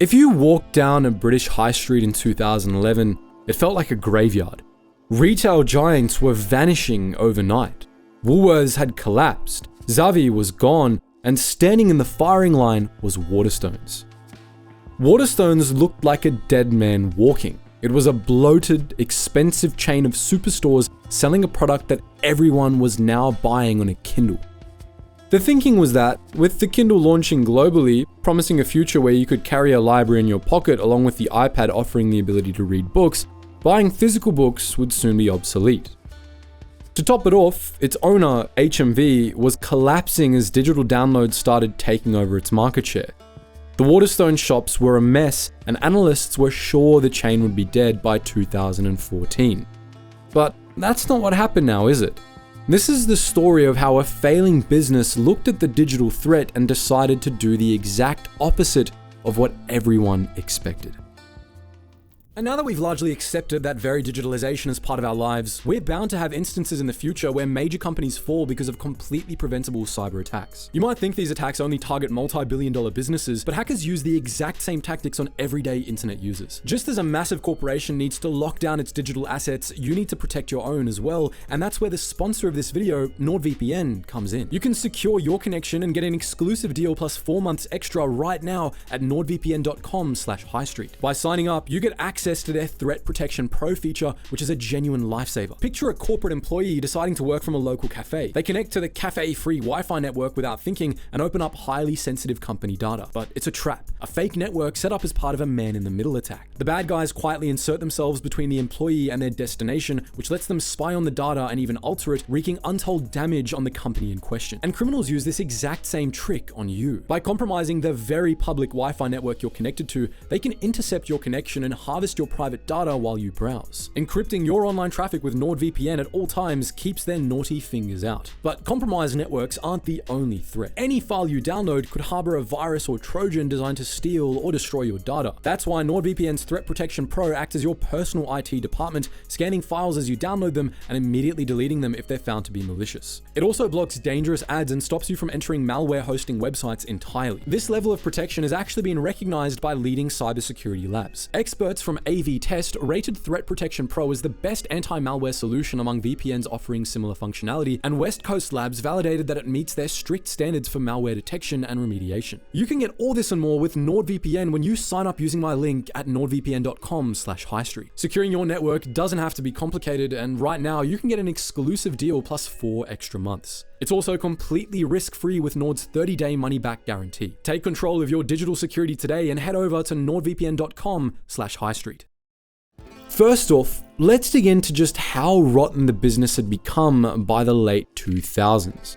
If you walked down a British high street in 2011, it felt like a graveyard. Retail giants were vanishing overnight. Woolworths had collapsed, Xavi was gone, and standing in the firing line was Waterstones. Waterstones looked like a dead man walking. It was a bloated, expensive chain of superstores selling a product that everyone was now buying on a Kindle. The thinking was that, with the Kindle launching globally, promising a future where you could carry a library in your pocket along with the iPad offering the ability to read books, buying physical books would soon be obsolete. To top it off, its owner, HMV, was collapsing as digital downloads started taking over its market share. The Waterstone shops were a mess, and analysts were sure the chain would be dead by 2014. But that's not what happened now, is it? This is the story of how a failing business looked at the digital threat and decided to do the exact opposite of what everyone expected. And now that we've largely accepted that very digitalization as part of our lives, we're bound to have instances in the future where major companies fall because of completely preventable cyber attacks. You might think these attacks only target multi-billion-dollar businesses, but hackers use the exact same tactics on everyday internet users. Just as a massive corporation needs to lock down its digital assets, you need to protect your own as well, and that's where the sponsor of this video, NordVPN, comes in. You can secure your connection and get an exclusive deal plus 4 months extra right now at nordvpn.com/HighStreet. By signing up, you get access to their Threat Protection Pro feature, which is a genuine lifesaver. Picture a corporate employee deciding to work from a local cafe. They connect to the cafe-free Wi-Fi network without thinking and open up highly sensitive company data. But it's a trap, a fake network set up as part of a man-in-the-middle attack. The bad guys quietly insert themselves between the employee and their destination, which lets them spy on the data and even alter it, wreaking untold damage on the company in question. And criminals use this exact same trick on you. By compromising the very public Wi-Fi network you're connected to, they can intercept your connection and harvest your private data while you browse. Encrypting your online traffic with NordVPN at all times keeps their naughty fingers out. But compromised networks aren't the only threat. Any file you download could harbor a virus or Trojan designed to steal or destroy your data. That's why NordVPN's Threat Protection Pro acts as your personal IT department, scanning files as you download them and immediately deleting them if they're found to be malicious. It also blocks dangerous ads and stops you from entering malware hosting websites entirely. This level of protection has actually been recognized by leading cybersecurity labs. Experts from AV Test rated Threat Protection Pro as the best anti-malware solution among VPNs offering similar functionality, and West Coast Labs validated that it meets their strict standards for malware detection and remediation. You can get all this and more with NordVPN when you sign up using my link at nordvpn.com/HighStreet. Securing your network doesn't have to be complicated, and right now you can get an exclusive deal plus 4 extra months. It's also completely risk-free with Nord's 30-day money-back guarantee. Take control of your digital security today and head over to nordvpn.com/HighStreet. First off, let's dig into just how rotten the business had become by the late 2000s.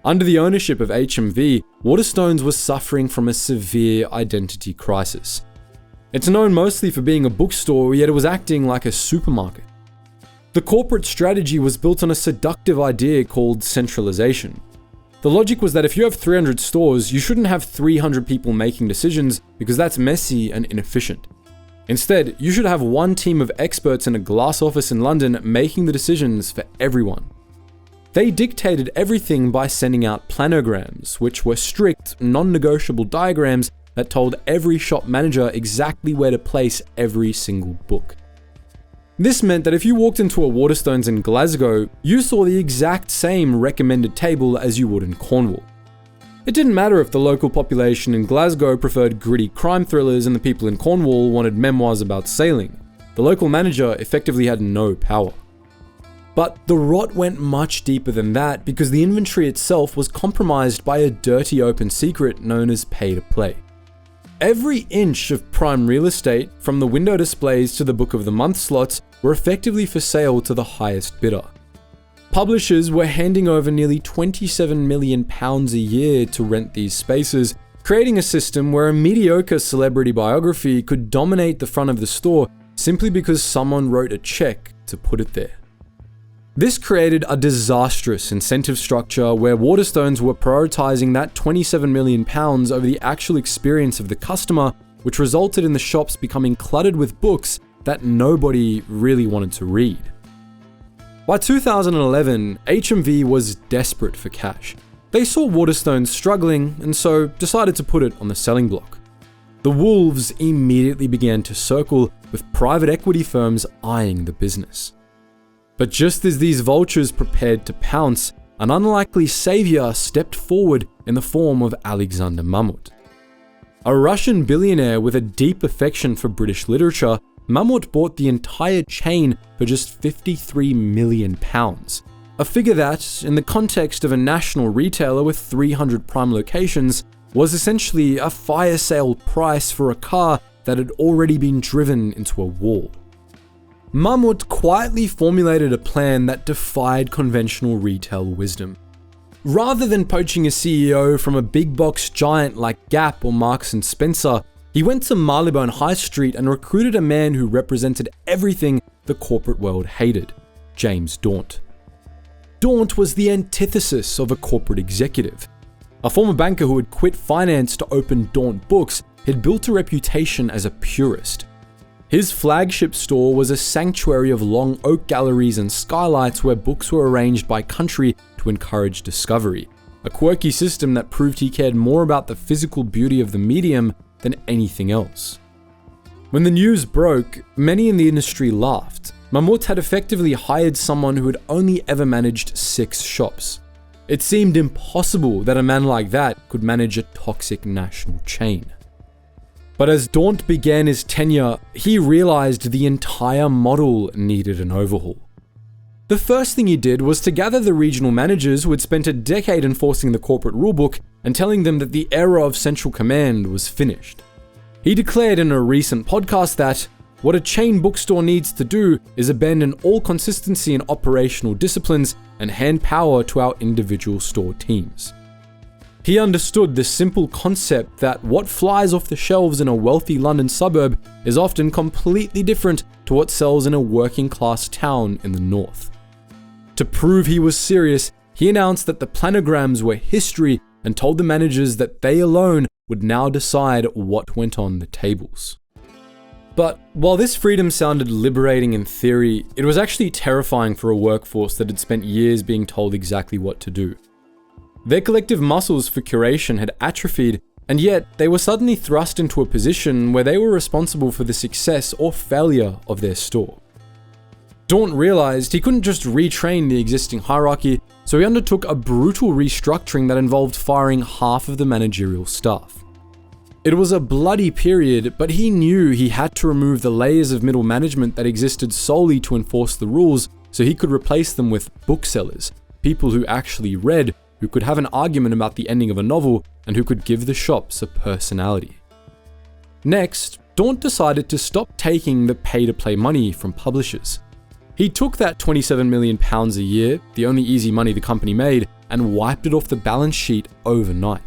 Under the ownership of HMV, Waterstones was suffering from a severe identity crisis. It's known mostly for being a bookstore, yet it was acting like a supermarket. The corporate strategy was built on a seductive idea called centralization. The logic was that if you have 300 stores, you shouldn't have 300 people making decisions because that's messy and inefficient. Instead, you should have one team of experts in a glass office in London making the decisions for everyone. They dictated everything by sending out planograms, which were strict, non-negotiable diagrams that told every shop manager exactly where to place every single book. This meant that if you walked into a Waterstones in Glasgow, you saw the exact same recommended table as you would in Cornwall. It didn't matter if the local population in Glasgow preferred gritty crime thrillers and the people in Cornwall wanted memoirs about sailing. The local manager effectively had no power. But the rot went much deeper than that because the inventory itself was compromised by a dirty open secret known as pay-to-play. Every inch of prime real estate, from the window displays to the book of the month slots, were effectively for sale to the highest bidder. Publishers were handing over nearly £27 million a year to rent these spaces, creating a system where a mediocre celebrity biography could dominate the front of the store simply because someone wrote a check to put it there. This created a disastrous incentive structure where Waterstones were prioritizing that £27 million over the actual experience of the customer, which resulted in the shops becoming cluttered with books that nobody really wanted to read. By 2011, HMV was desperate for cash. They saw Waterstones struggling and so decided to put it on the selling block. The wolves immediately began to circle, with private equity firms eyeing the business. But just as these vultures prepared to pounce, an unlikely savior stepped forward in the form of Alexander Mamut. A Russian billionaire with a deep affection for British literature, Mamut bought the entire chain for just £53 million, a figure that, in the context of a national retailer with 300 prime locations, was essentially a fire sale price for a car that had already been driven into a wall. Mamut quietly formulated a plan that defied conventional retail wisdom. Rather than poaching a CEO from a big box giant like Gap or Marks & Spencer, he went to Marylebone High Street and recruited a man who represented everything the corporate world hated, James Daunt. Daunt was the antithesis of a corporate executive. A former banker who had quit finance to open Daunt Books had built a reputation as a purist. His flagship store was a sanctuary of long oak galleries and skylights where books were arranged by country to encourage discovery, a quirky system that proved he cared more about the physical beauty of the medium than anything else. When the news broke, many in the industry laughed. Mamut had effectively hired someone who had only ever managed 6 shops. It seemed impossible that a man like that could manage a toxic national chain. But as Daunt began his tenure, he realized the entire model needed an overhaul. The first thing he did was to gather the regional managers who had spent a decade enforcing the corporate rulebook and telling them that the era of central command was finished. He declared in a recent podcast that what a chain bookstore needs to do is abandon all consistency in operational disciplines and hand power to our individual store teams. He understood the simple concept that what flies off the shelves in a wealthy London suburb is often completely different to what sells in a working-class town in the north. To prove he was serious, he announced that the planograms were history and told the managers that they alone would now decide what went on the tables. But while this freedom sounded liberating in theory, it was actually terrifying for a workforce that had spent years being told exactly what to do. Their collective muscles for curation had atrophied, and yet they were suddenly thrust into a position where they were responsible for the success or failure of their store. Daunt realized he couldn't just retrain the existing hierarchy, so he undertook a brutal restructuring that involved firing half of the managerial staff. It was a bloody period, but he knew he had to remove the layers of middle management that existed solely to enforce the rules so he could replace them with booksellers, people who actually read, who could have an argument about the ending of a novel, and who could give the shops a personality. Next, Daunt decided to stop taking the pay-to-play money from publishers. He took that £27 million a year, the only easy money the company made, and wiped it off the balance sheet overnight.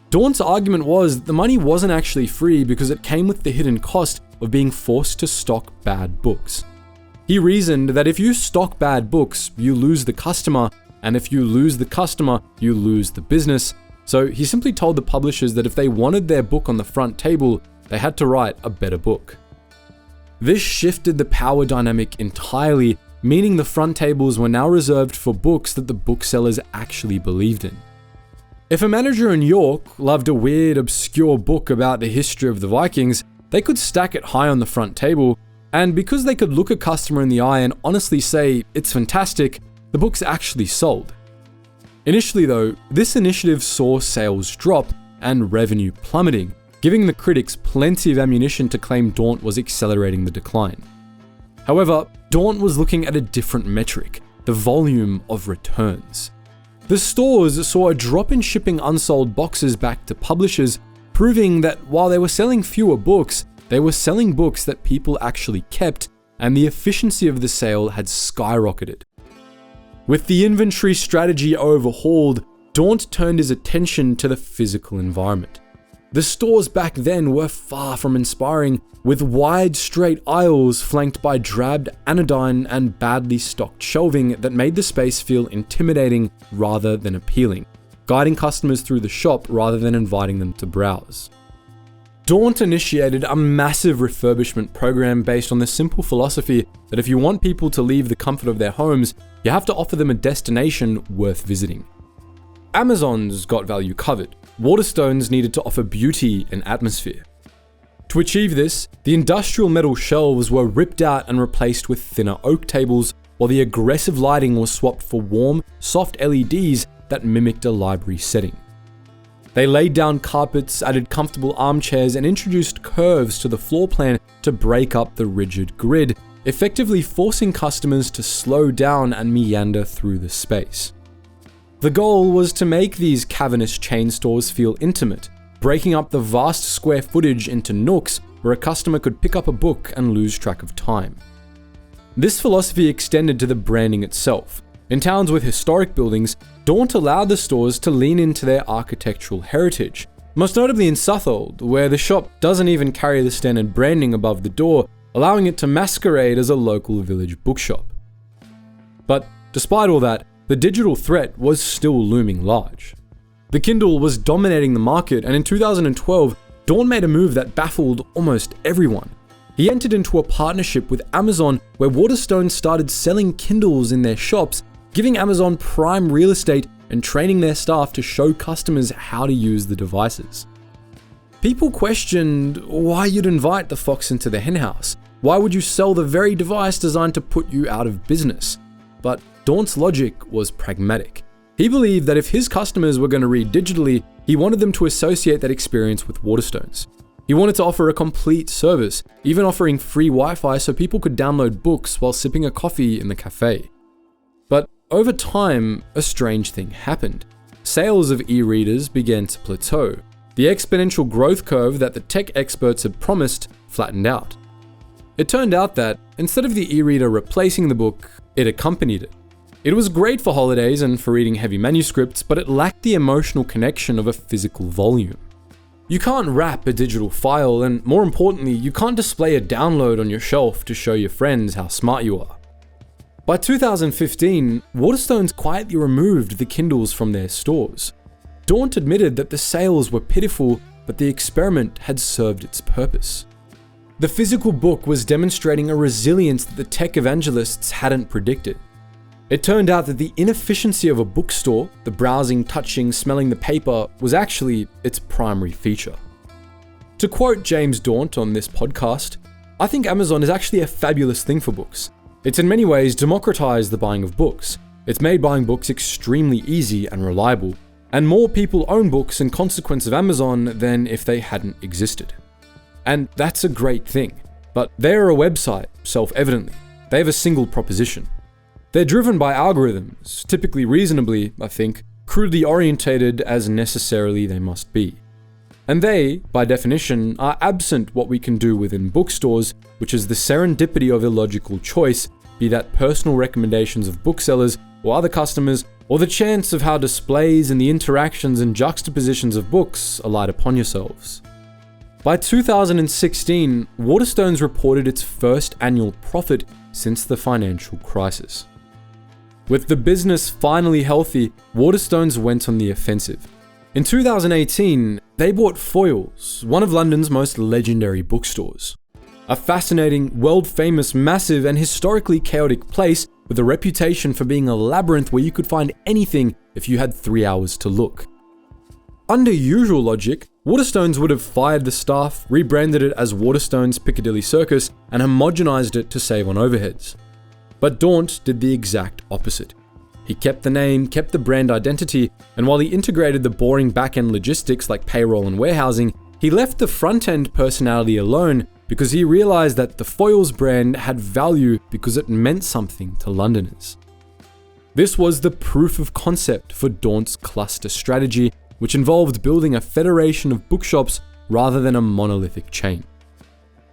Daunt's argument was that the money wasn't actually free because it came with the hidden cost of being forced to stock bad books. He reasoned that if you stock bad books, you lose the customer, and if you lose the customer, you lose the business. So he simply told the publishers that if they wanted their book on the front table, they had to write a better book. This shifted the power dynamic entirely, meaning the front tables were now reserved for books that the booksellers actually believed in. If a manager in York loved a weird, obscure book about the history of the Vikings, they could stack it high on the front table, and because they could look a customer in the eye and honestly say, "It's fantastic," the books actually sold. Initially though, this initiative saw sales drop and revenue plummeting, giving the critics plenty of ammunition to claim Daunt was accelerating the decline. However, Daunt was looking at a different metric, the volume of returns. The stores saw a drop in shipping unsold boxes back to publishers, proving that while they were selling fewer books, they were selling books that people actually kept, and the efficiency of the sale had skyrocketed. With the inventory strategy overhauled, Daunt turned his attention to the physical environment. The stores back then were far from inspiring, with wide straight aisles flanked by drabbed anodyne and badly stocked shelving that made the space feel intimidating rather than appealing, guiding customers through the shop rather than inviting them to browse. Daunt initiated a massive refurbishment program based on the simple philosophy that if you want people to leave the comfort of their homes, you have to offer them a destination worth visiting. Amazon's got value covered. Waterstones needed to offer beauty and atmosphere. To achieve this, the industrial metal shelves were ripped out and replaced with thinner oak tables, while the aggressive lighting was swapped for warm, soft LEDs that mimicked a library setting. They laid down carpets, added comfortable armchairs, and introduced curves to the floor plan to break up the rigid grid, effectively forcing customers to slow down and meander through the space. The goal was to make these cavernous chain stores feel intimate, breaking up the vast square footage into nooks where a customer could pick up a book and lose track of time. This philosophy extended to the branding itself. In towns with historic buildings, Daunt allowed the stores to lean into their architectural heritage, most notably in Suffolk, where the shop doesn't even carry the standard branding above the door, allowing it to masquerade as a local village bookshop. But despite all that, the digital threat was still looming large. The Kindle was dominating the market, and in 2012, Daunt made a move that baffled almost everyone. He entered into a partnership with Amazon where Waterstones started selling Kindles in their shops, giving Amazon prime real estate and training their staff to show customers how to use the devices. People questioned why you'd invite the fox into the henhouse. Why would you sell the very device designed to put you out of business? But Daunt's logic was pragmatic. He believed that if his customers were going to read digitally, he wanted them to associate that experience with Waterstones. He wanted to offer a complete service, even offering free Wi-Fi so people could download books while sipping a coffee in the cafe. But over time, a strange thing happened. Sales of e-readers began to plateau. The exponential growth curve that the tech experts had promised flattened out. It turned out that, instead of the e-reader replacing the book, it accompanied it. It was great for holidays and for reading heavy manuscripts, but it lacked the emotional connection of a physical volume. You can't wrap a digital file, and more importantly, you can't display a download on your shelf to show your friends how smart you are. By 2015, Waterstones quietly removed the Kindles from their stores. Daunt admitted that the sales were pitiful, but the experiment had served its purpose. The physical book was demonstrating a resilience that the tech evangelists hadn't predicted. It turned out that the inefficiency of a bookstore, the browsing, touching, smelling the paper, was actually its primary feature. To quote James Daunt on this podcast, "I think Amazon is actually a fabulous thing for books. It's in many ways democratized the buying of books. It's made buying books extremely easy and reliable, and more people own books in consequence of Amazon than if they hadn't existed. And that's a great thing, but they're a website, self-evidently. They have a single proposition. They're driven by algorithms, typically reasonably, I think, crudely orientated as necessarily they must be. And they, by definition, are absent what we can do within bookstores, which is the serendipity of illogical choice, be that personal recommendations of booksellers or other customers, or the chance of how displays and the interactions and juxtapositions of books alight upon yourselves. By 2016, Waterstones reported its first annual profit since the financial crisis. With the business finally healthy, Waterstones went on the offensive. In 2018, they bought Foyles, one of London's most legendary bookstores. A fascinating, world-famous, massive, and historically chaotic place with a reputation for being a labyrinth where you could find anything if you had 3 hours to look. Under usual logic, Waterstones would have fired the staff, rebranded it as Waterstones Piccadilly Circus, and homogenized it to save on overheads. But Daunt did the exact opposite. He kept the name, kept the brand identity, and while he integrated the boring back-end logistics like payroll and warehousing, he left the front-end personality alone because he realized that the Foyles brand had value because it meant something to Londoners. This was the proof of concept for Daunt's cluster strategy, which involved building a federation of bookshops rather than a monolithic chain.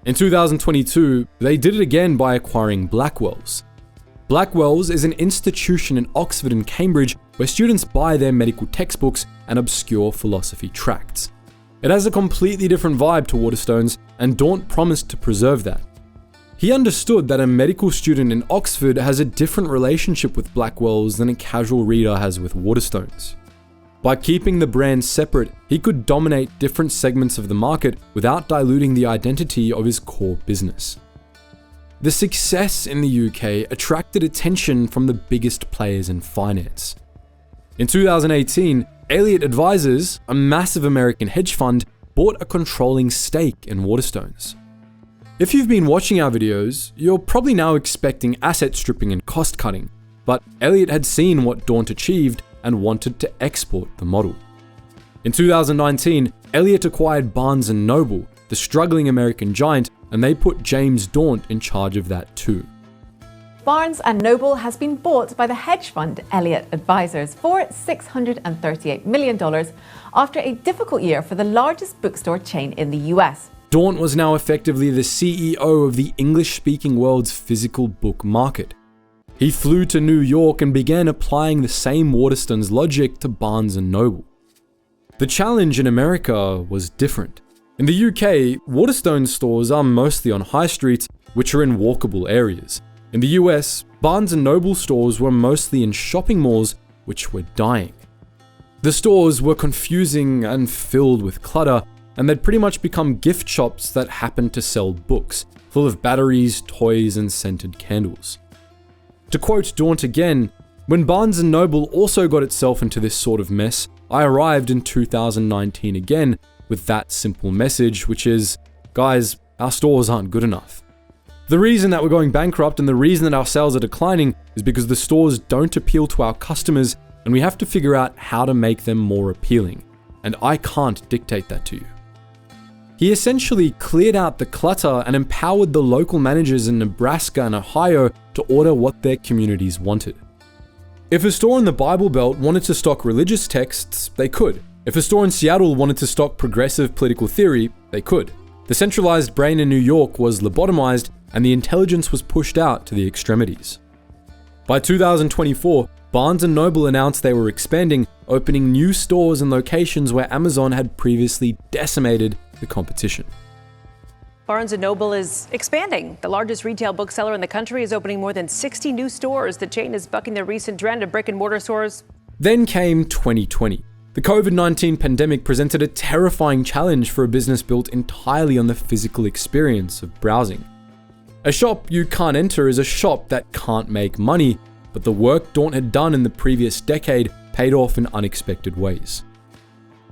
In 2022, they did it again by acquiring Blackwell's. Blackwell's is an institution in Oxford and Cambridge where students buy their medical textbooks and obscure philosophy tracts. It has a completely different vibe to Waterstones, and Daunt promised to preserve that. He understood that a medical student in Oxford has a different relationship with Blackwell's than a casual reader has with Waterstones. By keeping the brand separate, he could dominate different segments of the market without diluting the identity of his core business. The success in the UK attracted attention from the biggest players in finance. In 2018, Elliott Advisors, a massive American hedge fund, bought a controlling stake in Waterstones. If you've been watching our videos, you're probably now expecting asset stripping and cost cutting, but Elliott had seen what Daunt achieved and wanted to export the model. In 2019, Elliott acquired Barnes & Noble, the struggling American giant, and they put James Daunt in charge of that too. Barnes & Noble has been bought by the hedge fund Elliott Advisors for $638 million after a difficult year for the largest bookstore chain in the US. Daunt was now effectively the CEO of the English-speaking world's physical book market. He flew to New York and began applying the same Waterstones logic to Barnes & Noble. The challenge in America was different. In the UK, Waterstones stores are mostly on high streets, which are in walkable areas. In the US, Barnes & Noble stores were mostly in shopping malls, which were dying. The stores were confusing and filled with clutter, and they'd pretty much become gift shops that happened to sell books, full of batteries, toys, and scented candles. To quote Daunt again, "When Barnes & Noble also got itself into this sort of mess, I arrived in 2019 again with that simple message, which is, guys, our stores aren't good enough. The reason that we're going bankrupt and the reason that our sales are declining is because the stores don't appeal to our customers, and we have to figure out how to make them more appealing. And I can't dictate that to you." He essentially cleared out the clutter and empowered the local managers in Nebraska and Ohio to order what their communities wanted. If a store in the Bible Belt wanted to stock religious texts, they could. If a store in Seattle wanted to stock progressive political theory, they could. The centralized brain in New York was lobotomized, and the intelligence was pushed out to the extremities. By 2024, Barnes & Noble announced they were expanding, opening new stores in locations where Amazon had previously decimated the competition. Barnes & Noble is expanding. The largest retail bookseller in the country is opening more than 60 new stores. The chain is bucking the recent trend of brick-and-mortar stores. Then came 2020. The COVID-19 pandemic presented a terrifying challenge for a business built entirely on the physical experience of browsing. A shop you can't enter is a shop that can't make money, but the work Daunt had done in the previous decade paid off in unexpected ways.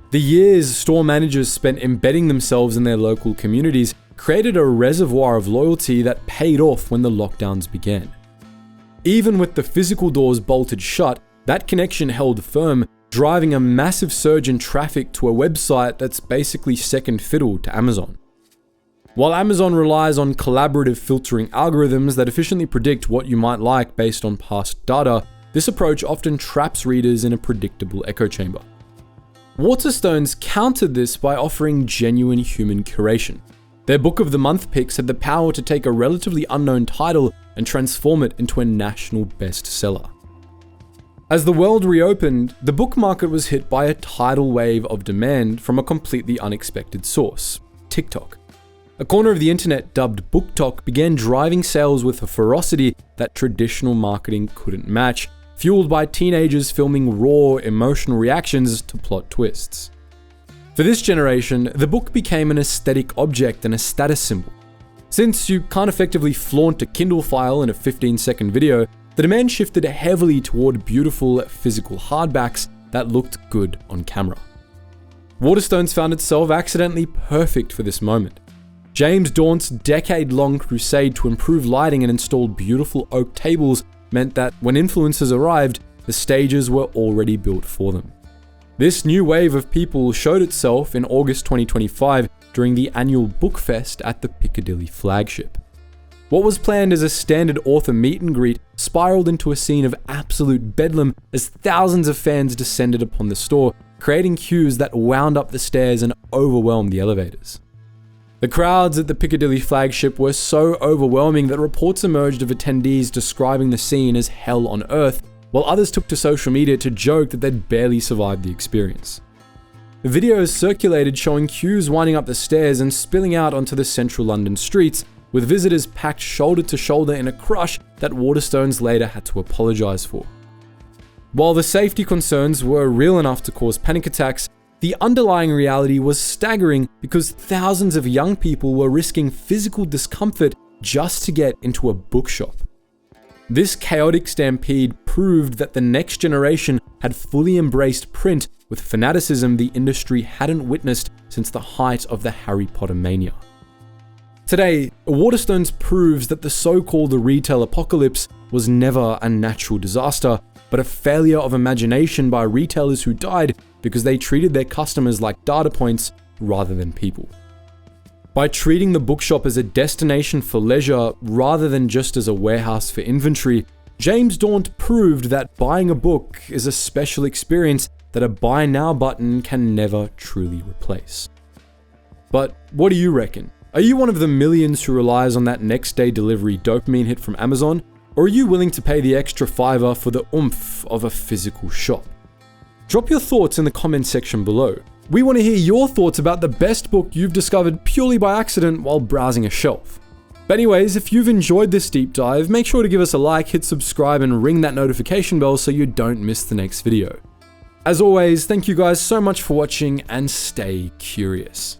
The years store managers spent embedding themselves in their local communities created a reservoir of loyalty that paid off when the lockdowns began. Even with the physical doors bolted shut, that connection held firm, driving a massive surge in traffic to a website that's basically second fiddle to Amazon. While Amazon relies on collaborative filtering algorithms that efficiently predict what you might like based on past data, this approach often traps readers in a predictable echo chamber. Waterstones countered this by offering genuine human curation. Their Book of the Month picks had the power to take a relatively unknown title and transform it into a national bestseller. As the world reopened, the book market was hit by a tidal wave of demand from a completely unexpected source: TikTok. A corner of the internet dubbed BookTok began driving sales with a ferocity that traditional marketing couldn't match, fueled by teenagers filming raw, emotional reactions to plot twists. For this generation, the book became an aesthetic object and a status symbol. Since you can't effectively flaunt a Kindle file in a 15-second video, the demand shifted heavily toward beautiful physical hardbacks that looked good on camera. Waterstones found itself accidentally perfect for this moment. James Daunt's decade-long crusade to improve lighting and install beautiful oak tables meant that when influencers arrived, the stages were already built for them. This new wave of people showed itself in August 2025 during the annual Book Fest at the Piccadilly flagship. What was planned as a standard author meet and greet spiraled into a scene of absolute bedlam as thousands of fans descended upon the store, creating queues that wound up the stairs and overwhelmed the elevators. The crowds at the Piccadilly flagship were so overwhelming that reports emerged of attendees describing the scene as hell on earth, while others took to social media to joke that they'd barely survived the experience. Videos circulated showing queues winding up the stairs and spilling out onto the central London streets, with visitors packed shoulder to shoulder in a crush that Waterstones later had to apologize for. While the safety concerns were real enough to cause panic attacks, the underlying reality was staggering because thousands of young people were risking physical discomfort just to get into a bookshop. This chaotic stampede proved that the next generation had fully embraced print with fanaticism the industry hadn't witnessed since the height of the Harry Potter mania. Today, Waterstones proves that the so-called retail apocalypse was never a natural disaster, but a failure of imagination by retailers who died because they treated their customers like data points rather than people. By treating the bookshop as a destination for leisure rather than just as a warehouse for inventory, James Daunt proved that buying a book is a special experience that a buy now button can never truly replace. But what do you reckon? Are you one of the millions who relies on that next day delivery dopamine hit from Amazon? Or are you willing to pay the extra $5 for the oomph of a physical shop? Drop your thoughts in the comments section below. We want to hear your thoughts about the best book you've discovered purely by accident while browsing a shelf. But anyways, if you've enjoyed this deep dive, make sure to give us a like, hit subscribe, and ring that notification bell so you don't miss the next video. As always, thank you guys so much for watching and stay curious.